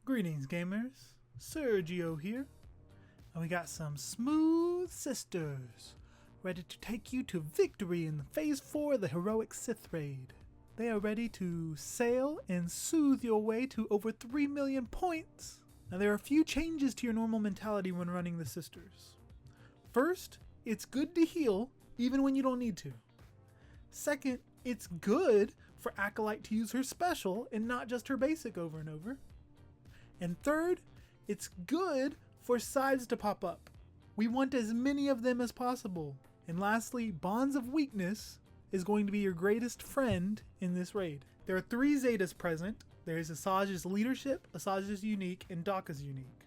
Greetings gamers, SWGOH here, and we got some smooth sisters ready to take you to victory in Phase 4 of the heroic Sith raid. They are ready to sail and soothe your way to over 3 million points. Now there are a few changes to your normal mentality when running the sisters. First, it's good to heal even when you don't need to. Second, it's good for Acolyte to use her special and not just her basic over and over. And third, it's good for sides to pop up. We want as many of them as possible. And lastly, Bonds of Weakness is going to be your greatest friend in this raid. There are 3 Zetas present. There is Asajj's Leadership, Asajj's Unique, and Daka's Unique.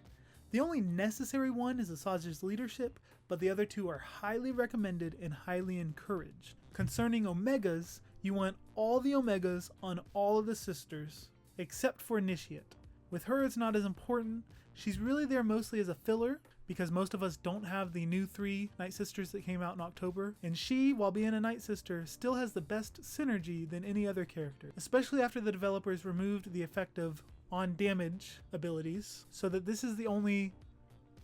The only necessary one is Asajj's Leadership, but the other 2 are highly recommended and highly encouraged. Concerning Omegas, you want all the Omegas on all of the sisters, except for Initiate. With her, it's not as important. She's really there mostly as a filler because most of us don't have the new 3 Nightsisters that came out in October. And she, while being a Nightsister, still has the best synergy than any other character, especially after the developers removed the effect of on damage abilities, so that this is the only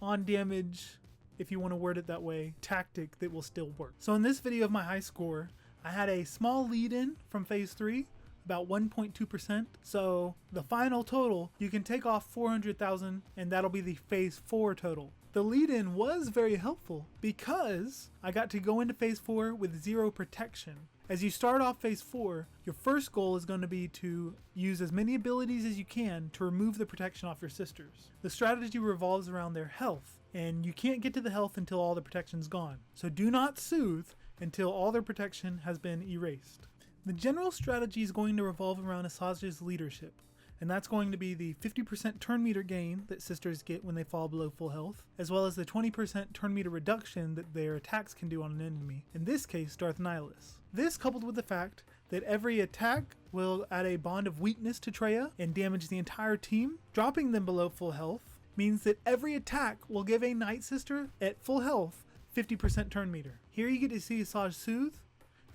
on damage, if you want to word it that way, tactic that will still work. So in this video of my high score, I had a small lead in from Phase 3. About 1.2%. So the final total, you can take off 400,000 and that'll be the Phase 4 total. The lead-in was very helpful because I got to go into Phase 4 with 0 protection. As you start off Phase 4, your first goal is going to be to use as many abilities as you can to remove the protection off your sisters. The strategy revolves around their health, and you can't get to the health until all the protection's gone. So do not soothe until all their protection has been erased. The general strategy is going to revolve around Asajj's Leadership, and that's going to be the 50% turn meter gain that sisters get when they fall below full health, as well as the 20% turn meter reduction that their attacks can do on an enemy, in this case Darth Nihilus. This coupled with the fact that every attack will add a bond of weakness to Traya and damage the entire team, dropping them below full health, means that every attack will give a Nightsister at full health 50% turn meter. Here you get to see Asajj soothe,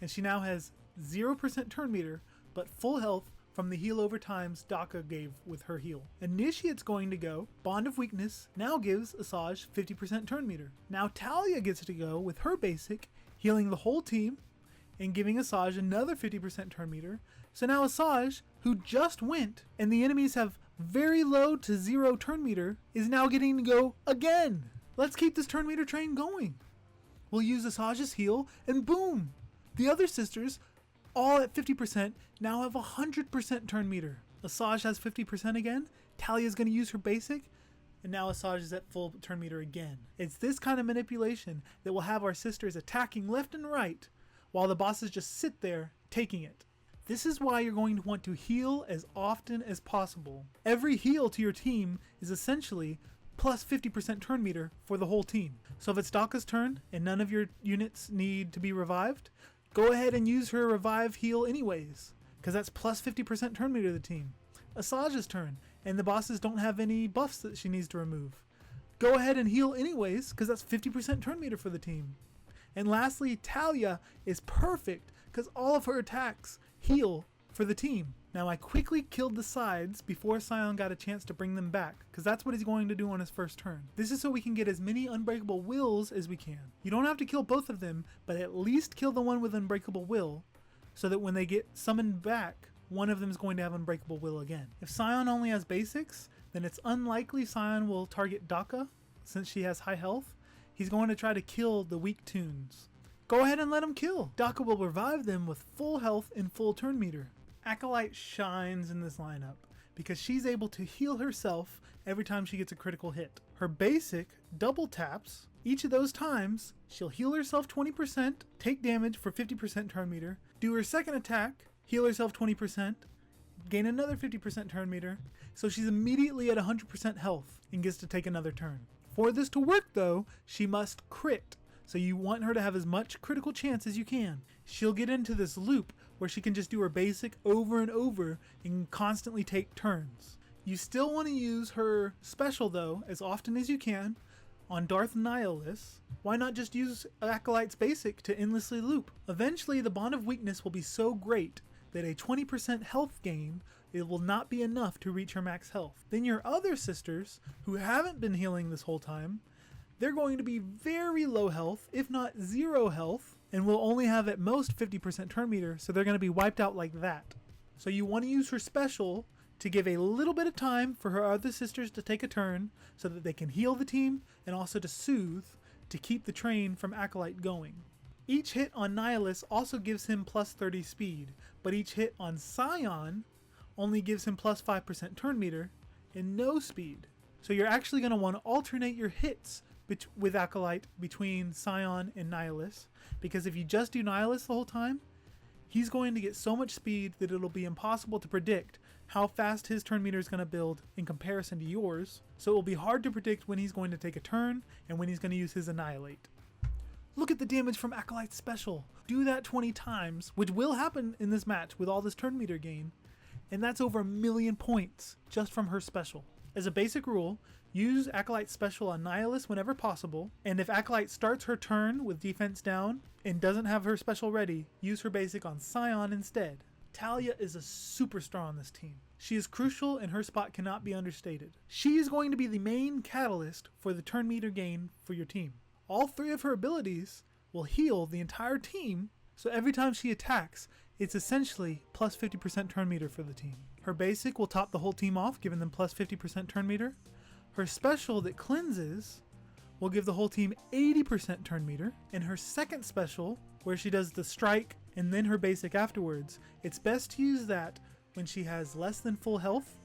and she now has 0% turn meter, but full health from the heal over times Daka gave with her heal. Initiate's going to go, Bond of Weakness now gives Asajj 50% turn meter. Now Talia gets to go with her basic, healing the whole team, and giving Asajj another 50% turn meter. So now Asajj, who just went, and the enemies have very low to 0 turn meter, is now getting to go again. Let's keep this turn meter train going. We'll use Asajj's heal, and boom! The other sisters, all at 50%, now have 100% turn meter. Asajj has 50% again, Talia's going to use her basic, and now Asajj is at full turn meter again. It's this kind of manipulation that will have our sisters attacking left and right, while the bosses just sit there taking it. This is why you're going to want to heal as often as possible. Every heal to your team is essentially plus 50% turn meter for the whole team. So if it's Daka's turn and none of your units need to be revived, go ahead and use her revive heal anyways, because that's plus 50% turn meter to the team. Asajj's turn, and the bosses don't have any buffs that she needs to remove. Go ahead and heal anyways, because that's 50% turn meter for the team. And lastly, Talia is perfect, because all of her attacks heal for the team. Now I quickly killed the sides before Sion got a chance to bring them back, because that's what he's going to do on his first turn. This is so we can get as many Unbreakable Wills as we can. You don't have to kill both of them, but at least kill the one with Unbreakable Will, so that when they get summoned back, one of them is going to have Unbreakable Will again. If Sion only has basics, then it's unlikely Sion will target Daka, since she has high health. He's going to try to kill the weak tunes. Go ahead and let him kill. Daka will revive them with full health and full turn meter. Acolyte shines in this lineup because she's able to heal herself every time she gets a critical hit. Her basic double taps. Each of those times, she'll heal herself 20%, take damage for 50% turn meter, do her second attack, heal herself 20%, gain another 50% turn meter, so she's immediately at 100% health and gets to take another turn. For this to work though, she must crit. So you want her to have as much critical chance as you can. She'll get into this loop where she can just do her basic over and over and constantly take turns. You still want to use her special though as often as you can on Darth Nihilus. Why not just use Acolyte's basic to endlessly loop? Eventually the Bond of Weakness will be so great that a 20% health gain it will not be enough to reach her max health. Then your other sisters, who haven't been healing this whole time, they're going to be very low health, if not 0 health, and will only have at most 50% turn meter, so they're going to be wiped out like that. So you want to use her special to give a little bit of time for her other sisters to take a turn so that they can heal the team and also to soothe to keep the train from Acolyte going. Each hit on Nihilus also gives him plus 30 speed, but each hit on Scion only gives him plus 5% turn meter and no speed. So you're actually going to want to alternate your hits with Acolyte between Scion and Nihilus, because if you just do Nihilus the whole time, he's going to get so much speed that it'll be impossible to predict how fast his turn meter is going to build in comparison to yours, so it will be hard to predict when he's going to take a turn and when he's going to use his Annihilate. Look at the damage from Acolyte's special. Do that 20 times, which will happen in this match with all this turn meter gain, and that's over 1,000,000 points just from her special. As a basic rule, use Acolyte's special on Nihilus whenever possible, and if Acolyte starts her turn with defense down and doesn't have her special ready, use her basic on Scion instead. Talia is a superstar on this team. She is crucial and her spot cannot be understated. She is going to be the main catalyst for the turn meter gain for your team. All 3 of her abilities will heal the entire team, so every time she attacks, it's essentially plus 50% turn meter for the team. Her basic will top the whole team off, giving them plus 50% turn meter. Her special that cleanses will give the whole team 80% turn meter, and her second special, where she does the strike and then her basic afterwards, it's best to use that when she has less than full health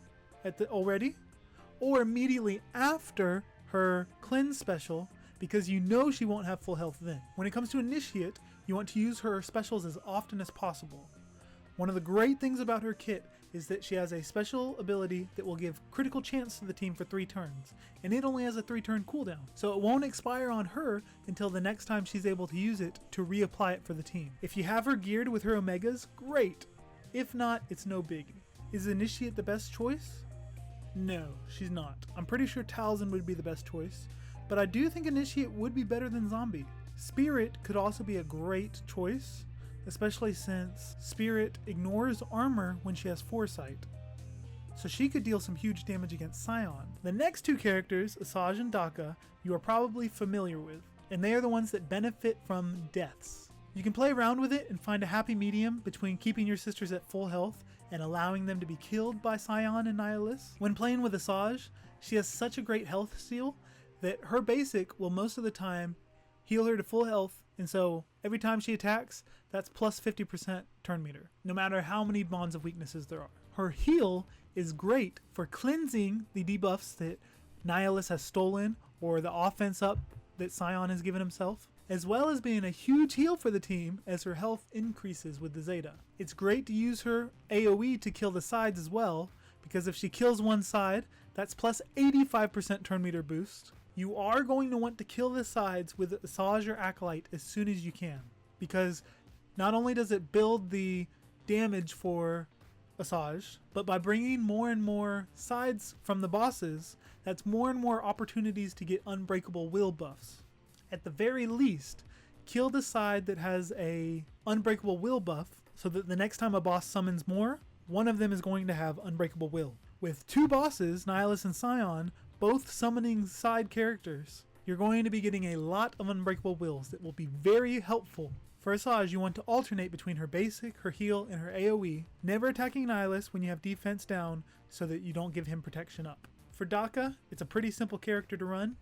already, or immediately after her cleanse special, because you know she won't have full health then. When it comes to Initiate, you want to use her specials as often as possible. One of the great things about her kit is that she has a special ability that will give critical chance to the team for 3 turns, and it only has a 3-turn cooldown, so it won't expire on her until the next time she's able to use it to reapply it for the team. If you have her geared with her Omegas, great. If not, it's no biggie. Is Initiate the best choice? No, she's not. I'm pretty sure Talzin would be the best choice, but I do think Initiate would be better than Zombie. Spirit could also be a great choice, especially since Spirit ignores armor when she has Foresight, so she could deal some huge damage against Scion. The next 2 characters, Asajj and Daka, you are probably familiar with, and they are the ones that benefit from deaths. You can play around with it and find a happy medium between keeping your sisters at full health and allowing them to be killed by Scion and Nihilus. When playing with Asajj, she has such a great health steal that her basic will most of the time heal her to full health, and so every time she attacks, that's plus 50% turn meter, no matter how many bonds of weaknesses there are. Her heal is great for cleansing the debuffs that Nihilus has stolen or the offense up that Scion has given himself, as well as being a huge heal for the team as her health increases with the Zeta. It's great to use her AoE to kill the sides as well, because if she kills one side, that's plus 85% turn meter boost. You are going to want to kill the sides with Asajj or Acolyte as soon as you can, because not only does it build the damage for Asajj, but by bringing more and more sides from the bosses, that's more and more opportunities to get Unbreakable will buffs. At the very least, kill the side that has a Unbreakable will buff, so that the next time a boss summons more, one of them is going to have Unbreakable will. With 2 bosses, Nihilus and Scion, both summoning side characters, you're going to be getting a lot of Unbreakable wills that will be very helpful. For Asajj, you want to alternate between her basic, her heal, and her AoE, never attacking Nihilus when you have defense down so that you don't give him protection up. For Daka, it's a pretty simple character to run.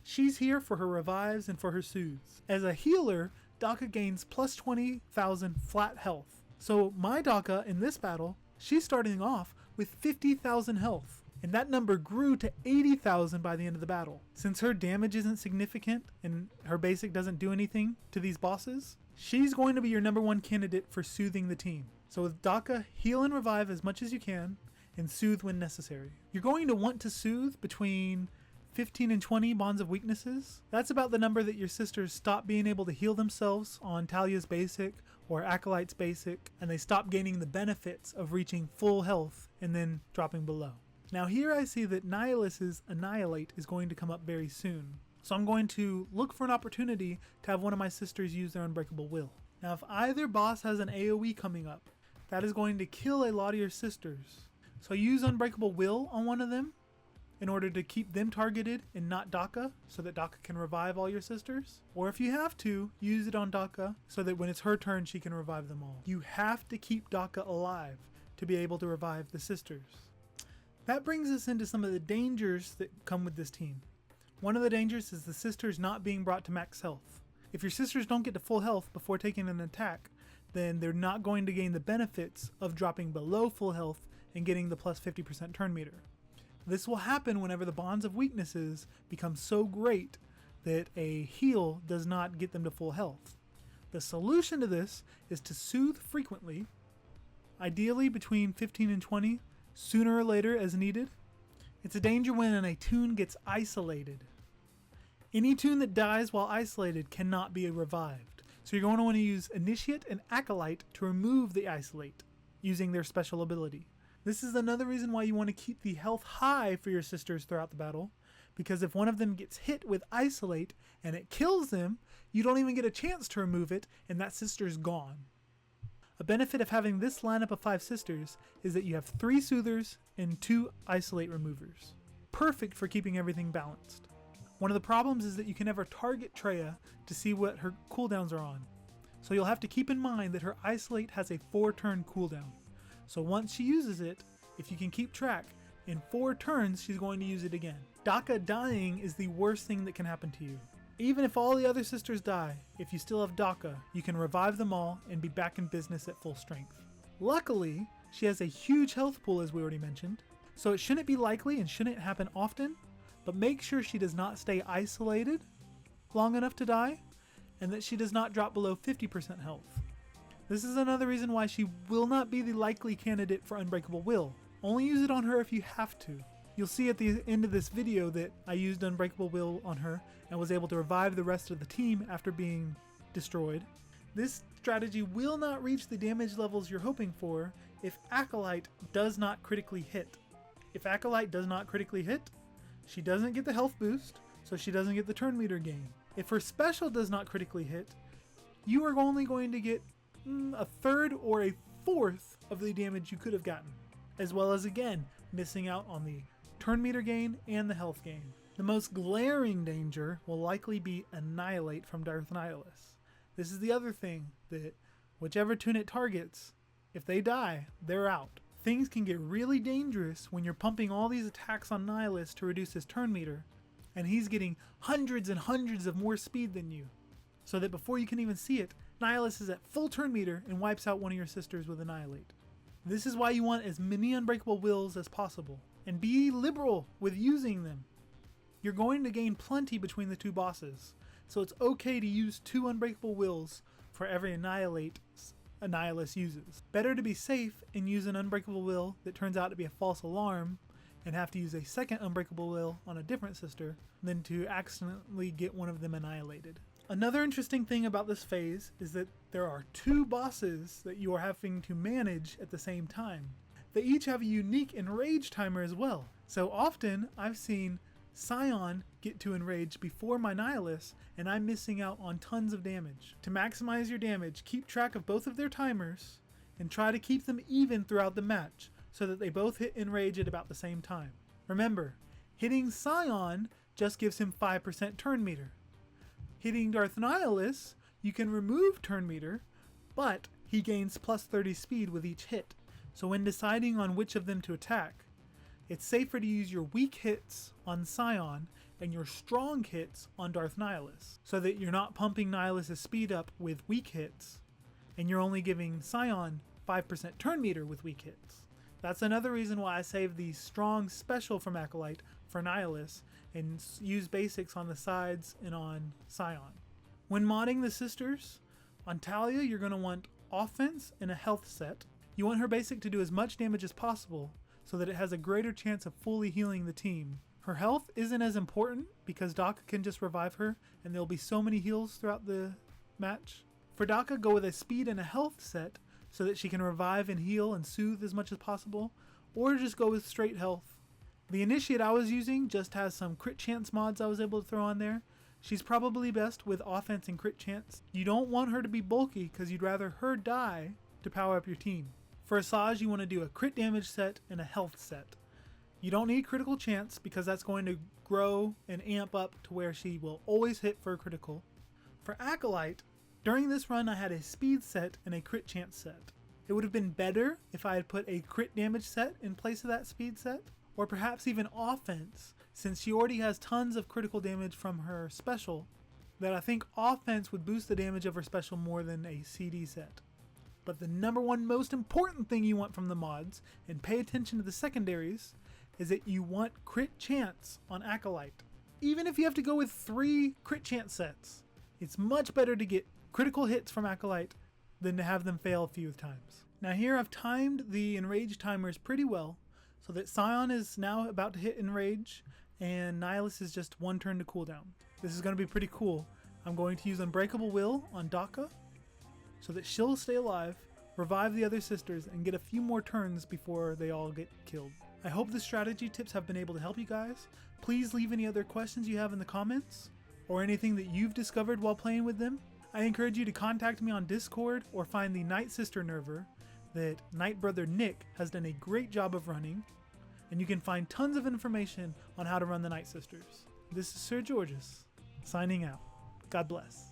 She's here for her revives and for her soothes. As a healer, Daka gains plus 20,000 flat health. So my Daka in this battle, she's starting off with 50,000 health, and that number grew to 80,000 by the end of the battle. Since her damage isn't significant and her basic doesn't do anything to these bosses, she's going to be your number 1 candidate for soothing the team. So with Daka, heal and revive as much as you can, and soothe when necessary. You're going to want to soothe between 15 and 20 bonds of weaknesses. That's about the number that your sisters stop being able to heal themselves on Talia's basic or Acolyte's basic, and they stop gaining the benefits of reaching full health and then dropping below. Now here I see that Nihilus's Annihilate is going to come up very soon, so I'm going to look for an opportunity to have one of my sisters use their Unbreakable will. Now if either boss has an AoE coming up, that is going to kill a lot of your sisters, So use Unbreakable Will on one of them in order to keep them targeted and not Daka, so that Daka can revive all your sisters. Or if you have to, use it on Daka so that when it's her turn, she can revive them all. You have to keep Daka alive to be able to revive the sisters. That brings us into some of the dangers that come with this team. One of the dangers is the sisters not being brought to max health. If your sisters don't get to full health before taking an attack, then they're not going to gain the benefits of dropping below full health and getting the plus 50% turn meter. This will happen whenever the bonds of weaknesses become so great that a heal does not get them to full health. The solution to this is to soothe frequently, ideally between 15 and 20, sooner or later as needed. It's a danger when a toon gets isolated. Any toon that dies while isolated cannot be revived. So you're going to want to use Initiate and Acolyte to remove the isolate using their special ability. This is another reason why you want to keep the health high for your sisters throughout the battle, because if one of them gets hit with isolate and it kills them, you don't even get a chance to remove it and that sister's gone. A benefit of having this lineup of 5 sisters is that you have 3 soothers and 2 isolate removers. Perfect for keeping everything balanced. One of the problems is that you can never target Treya to see what her cooldowns are on. So you'll have to keep in mind that her isolate has a 4-turn cooldown. So once she uses it, if you can keep track, in 4 turns she's going to use it again. Daka dying is the worst thing that can happen to you. Even if all the other sisters die, if you still have Daka, you can revive them all and be back in business at full strength. Luckily, she has a huge health pool as we already mentioned, so it shouldn't be likely and shouldn't happen often, but make sure she does not stay isolated long enough to die, and that she does not drop below 50% health. This is another reason why she will not be the likely candidate for Unbreakable Will. Only use it on her if you have to. You'll see at the end of this video that I used Unbreakable Will on her and was able to revive the rest of the team after being destroyed. This strategy will not reach the damage levels you're hoping for if Acolyte does not critically hit. If Acolyte does not critically hit, she doesn't get the health boost, so she doesn't get the turn meter gain. If her special does not critically hit, you are only going to get a third or a fourth of the damage you could have gotten, as well as again missing out on the turn meter gain and the health gain. The most glaring danger will likely be Annihilate from Darth Nihilus. This is the other thing, that whichever toon it targets, if they die, they're out. Things can get really dangerous when you're pumping all these attacks on Nihilus to reduce his turn meter, and he's getting hundreds and hundreds of more speed than you, so that before you can even see it, Nihilus is at full turn meter and wipes out one of your sisters with Annihilate. This is why you want as many Unbreakable Wills as possible, and be liberal with using them. You're going to gain plenty between the 2 bosses, so it's okay to use 2 Unbreakable Wills for every Annihilate Nihilus uses. Better to be safe and use an Unbreakable Will that turns out to be a false alarm and have to use a second Unbreakable Will on a different sister than to accidentally get one of them annihilated. Another interesting thing about this phase is that there are 2 bosses that you are having to manage at the same time. They each have a unique enrage timer as well. So often I've seen Scion get to enrage before my Nihilus and I'm missing out on tons of damage. To maximize your damage, keep track of both of their timers and try to keep them even throughout the match so that they both hit enrage at about the same time. Remember, hitting Scion just gives him 5% turn meter. Hitting Darth Nihilus, you can remove turn meter, but he gains plus 30 speed with each hit. So when deciding on which of them to attack, it's safer to use your weak hits on Scion and your strong hits on Darth Nihilus, so that you're not pumping Nihilus' speed up with weak hits, and you're only giving Scion 5% turn meter with weak hits. That's another reason why I save the strong special from Acolyte for Nihilus and use basics on the sides and on Scion. When modding the sisters, on Talia you're going to want offense and a health set. You want her basic to do as much damage as possible so that it has a greater chance of fully healing the team. Her health isn't as important because Daka can just revive her and there'll be so many heals throughout the match. For Daka, go with a speed and a health set so that she can revive and heal and soothe as much as possible, or just go with straight health. The Initiate I was using just has some crit chance mods I was able to throw on there. She's probably best with offense and crit chance. You don't want her to be bulky because you'd rather her die to power up your team. For Asajj, you want to do a crit damage set and a health set. You don't need critical chance because that's going to grow and amp up to where she will always hit for a critical. For Acolyte, during this run I had a speed set and a crit chance set. It would have been better if I had put a crit damage set in place of that speed set, or perhaps even offense, since she already has tons of critical damage from her special, that I think offense would boost the damage of her special more than a CD set. But the number one most important thing you want from the mods, and pay attention to the secondaries, is that you want crit chance on Acolyte. Even if you have to go with 3 crit chance sets, it's much better to get critical hits from Acolyte than to have them fail a few times. Now here I've timed the enrage timers pretty well, so that Scion is now about to hit enrage, and Nihilus is just 1 turn to cooldown. This is going to be pretty cool. I'm going to use Unbreakable Will on Daka, so that she'll stay alive, revive the other sisters, and get a few more turns before they all get killed. I hope the strategy tips have been able to help you guys. Please leave any other questions you have in the comments, or anything that you've discovered while playing with them. I encourage you to contact me on Discord or find the Nightsister Nerver that Night Brother Nick has done a great job of running, and you can find tons of information on how to run the Nightsisters. This is Sir Georgeous, signing out. God bless.